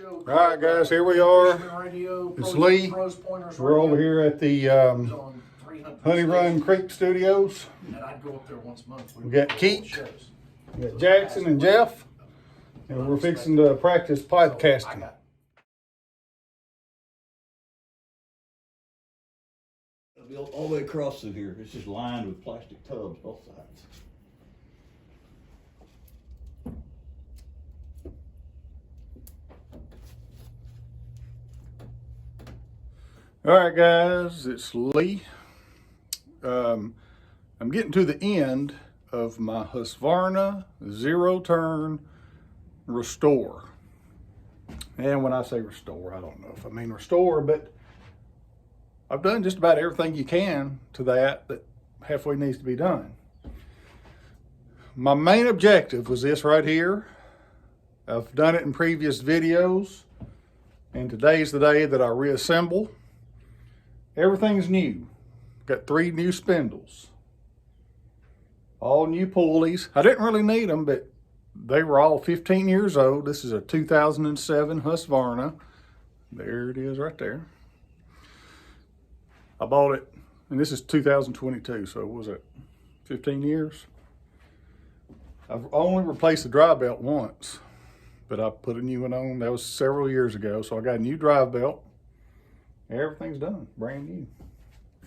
All right, guys, here we are. It's Lee. We're over here at the Honey Run Creek Studios. We got Keith, we got Jackson and Jeff, and we're fixing to practice podcasting. All the way across through here. It's just lined with plastic tubs both sides. All right, guys, it's Lee. I'm getting to the end of my Husqvarna zero-turn restore. And when I say restore, I don't know if I mean restore, but I've done just about everything you can to that halfway needs to be done. My main objective was this right here. I've done it in previous videos, and today's the day that I reassemble. Everything's new. Got 3 new spindles. All new pulleys. I didn't really need them, but they were all 15 years old. This is a 2007 Husqvarna. There it is right there. I bought it, and this is 2022, so what was it, 15 years? I've only replaced the drive belt once, but I put a new one on. That was several years ago, so I got a new drive belt. Everything's done, brand new.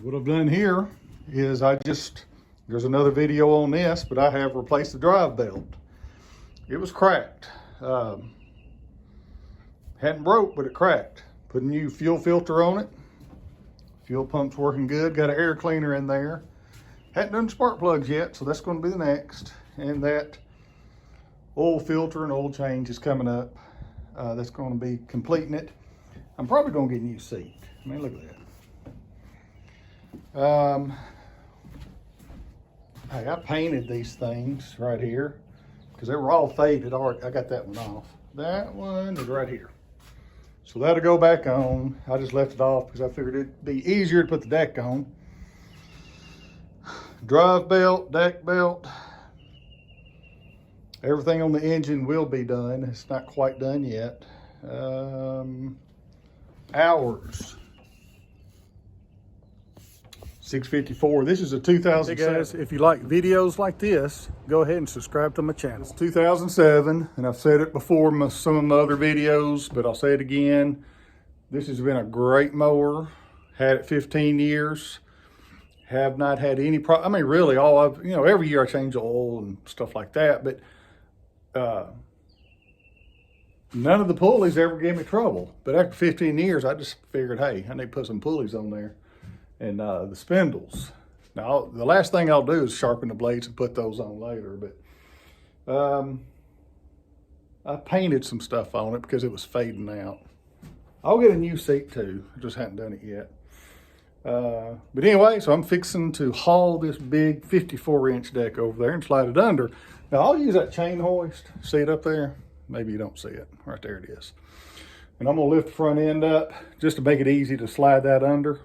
What I've done here is there's another video on this, but I have replaced the drive belt. It was cracked. Hadn't broke, but it cracked. Put a new fuel filter on it. Fuel pump's working good. Got an air cleaner in there. Hadn't done spark plugs yet, so that's going to be the next. And that oil filter and oil change is coming up. That's going to be completing it. I'm probably going to get a new seat. I mean, look at that. Hey, I painted these things right here because they were all faded. I got that one off. That one is right here. So that'll go back on. I just left it off because I figured it'd be easier to put the deck on. Drive belt, deck belt. Everything on the engine will be done. It's not quite done yet. Hours. 654. This is a 2007. Hey guys, if you like videos like this, go ahead and subscribe to my channel. It's 2007, and I've said it before in some of my other videos, but I'll say it again. This has been a great mower. Had it 15 years. Have not had any problem. I mean, really, every year I change the oil and stuff like that, but none of the pulleys ever gave me trouble. But after 15 years, I just figured, hey, I need to put some pulleys on there. And the spindles. Now, the last thing I'll do is sharpen the blades and put those on later. But I painted some stuff on it because it was fading out. I'll get a new seat too. I just haven't done it yet. But anyway, so I'm fixing to haul this big 54-inch deck over there and slide it under. Now, I'll use that chain hoist. See it up there? Maybe you don't see it. Right there it is. And I'm going to lift the front end up just to make it easy to slide that under.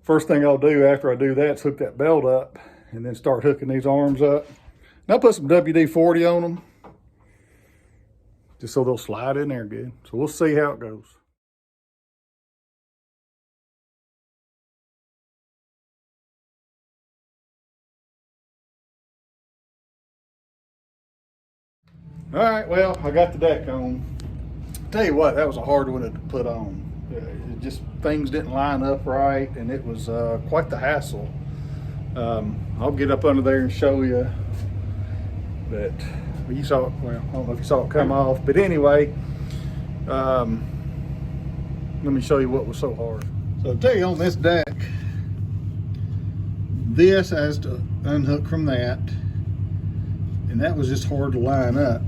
First thing I'll do after I do that is hook that belt up and then start hooking these arms up. And I'll put some WD-40 on them just so they'll slide in there good. So we'll see how it goes. All right, well, I got the deck on. Tell you what, that was a hard one to put on. Just things didn't line up right, and it was quite the hassle. I'll get up under there and show you, but you saw it. Well, I don't know if you saw it come off, but anyway, let me show you what was so hard. So I'll tell you, on this deck, this has to unhook from that, and that was just hard to line up.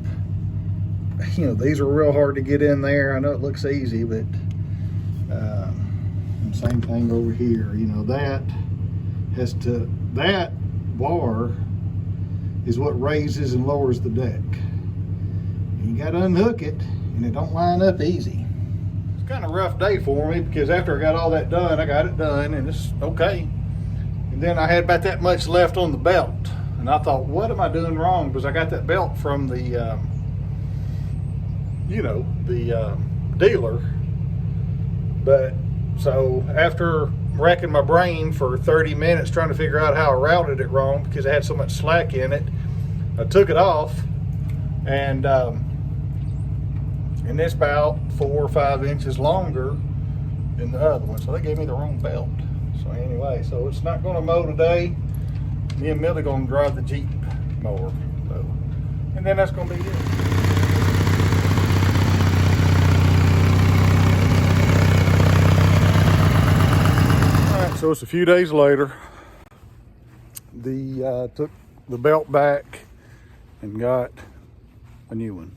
You know, these are real hard to get in there. I know it looks easy, but same thing over here. You know, that bar is what raises and lowers the deck. And you got to unhook it, and it don't line up easy. It's kind of a rough day for me because after I got all that done, I got it done, and it's okay. And then I had about that much left on the belt, and I thought, what am I doing wrong? Because I got that belt from the you know, the dealer. But so after racking my brain for 30 minutes trying to figure out how I routed it wrong because it had so much slack in it, I took it off, and it's about 4 or 5 inches longer than the other one. So they gave me the wrong belt. So anyway, so it's not going to mow today. Me and Millie going to drive the Jeep mower. So, and then that's going to be it. So it's a few days later. Took the belt back and got a new one.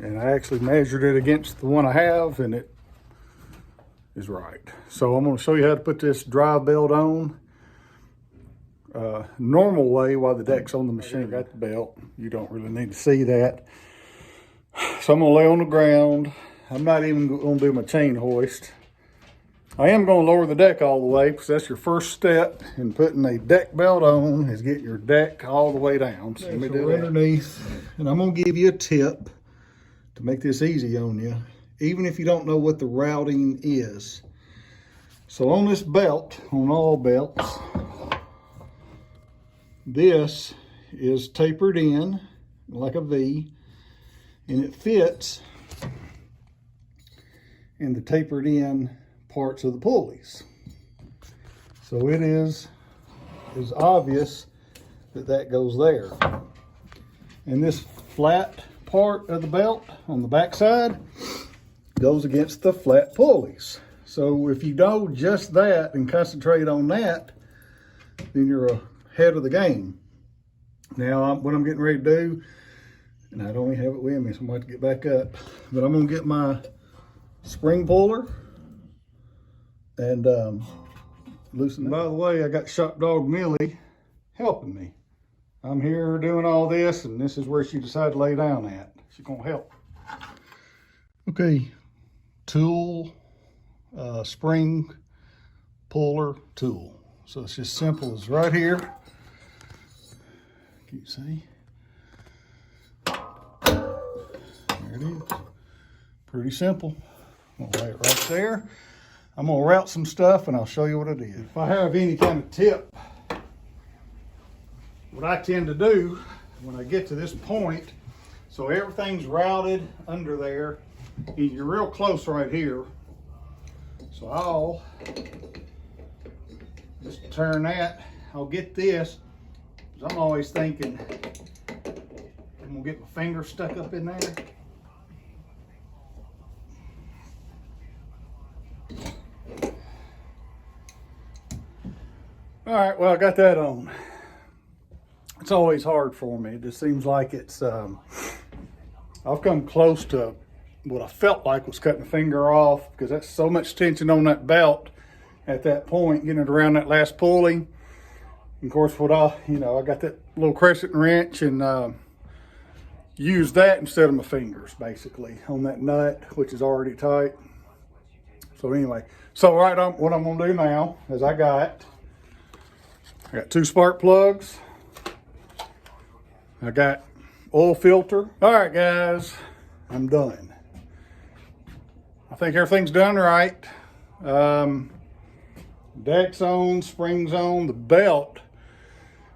And I actually measured it against the one I have, and it is right. So I'm going to show you how to put this drive belt on. Normal way while the deck's on the machine. I got the belt. You don't really need to see that. So I'm going to lay on the ground. I'm not even going to do my chain hoist. I am going to lower the deck all the way, because that's your first step in putting a deck belt on, is get your deck all the way down. So let me do that underneath, and I'm going to give you a tip to make this easy on you, even if you don't know what the routing is. So on this belt, on all belts, this is tapered in like a V, and it fits in the tapered in parts of the pulleys. So it is obvious that goes there. And this flat part of the belt on the back side goes against the flat pulleys. So if you know just that and concentrate on that, then you're ahead of the game. Now what I'm getting ready to do, and I don't even have it with me, so I'm going to have to get back up, but I'm going to get my spring puller and loosen it. By the way, I got Shop Dog Millie helping me. I'm here doing all this, and this is where she decided to lay down at. She's gonna help. Okay, tool, spring puller tool. So it's just simple as right here. Can you see? There it is. Pretty simple. I'm gonna lay it right there. I'm gonna route some stuff and I'll show you what it is. If I have any kind of tip, what I tend to do when I get to this point, so everything's routed under there, and you're real close right here. So I'll just turn that, I'll get this, because I'm always thinking, I'm gonna get my finger stuck up in there. All right, well, I got that on. It's always hard for me. It just seems like it's, I've come close to what I felt like was cutting a finger off, because that's so much tension on that belt at that point, getting it around that last pulley. And of course, what I got that little crescent wrench and use that instead of my fingers, basically, on that nut, which is already tight. So anyway, what I'm gonna do now is I got 2 spark plugs. I got oil filter. All right, guys, I'm done. I think everything's done right. Deck's on, spring's on, the belt.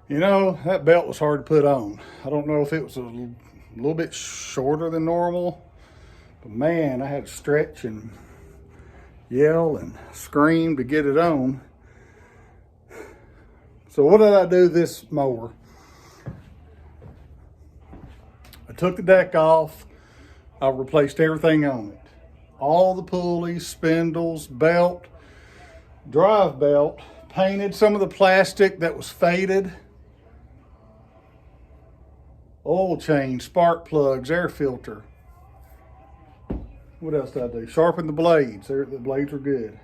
You know, that belt was hard to put on. I don't know if it was a little bit shorter than normal, but man, I had to stretch and yell and scream to get it on. So what did I do this mower? I took the deck off. I replaced everything on it. All the pulleys, spindles, belt, drive belt, painted some of the plastic that was faded, oil change, spark plugs, air filter. What else did I do? Sharpened the blades. The blades were good.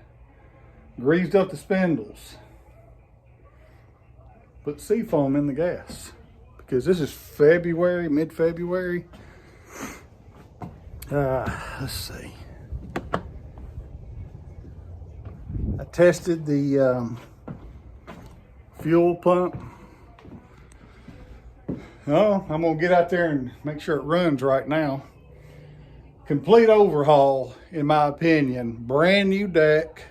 Greased up the spindles. Put seafoam in the gas, because this is February, mid-February. Let's see. I tested the fuel pump. Oh, I'm gonna get out there and make sure it runs right now. Complete overhaul, in my opinion. Brand new deck,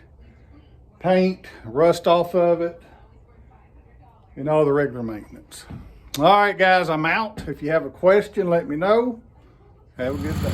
paint, rust off of it, and all the regular maintenance. All right, guys, I'm out. If you have a question, let me know. Have a good day.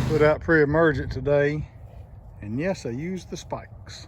Put out pre-emergent today, and yes, I used the spikes.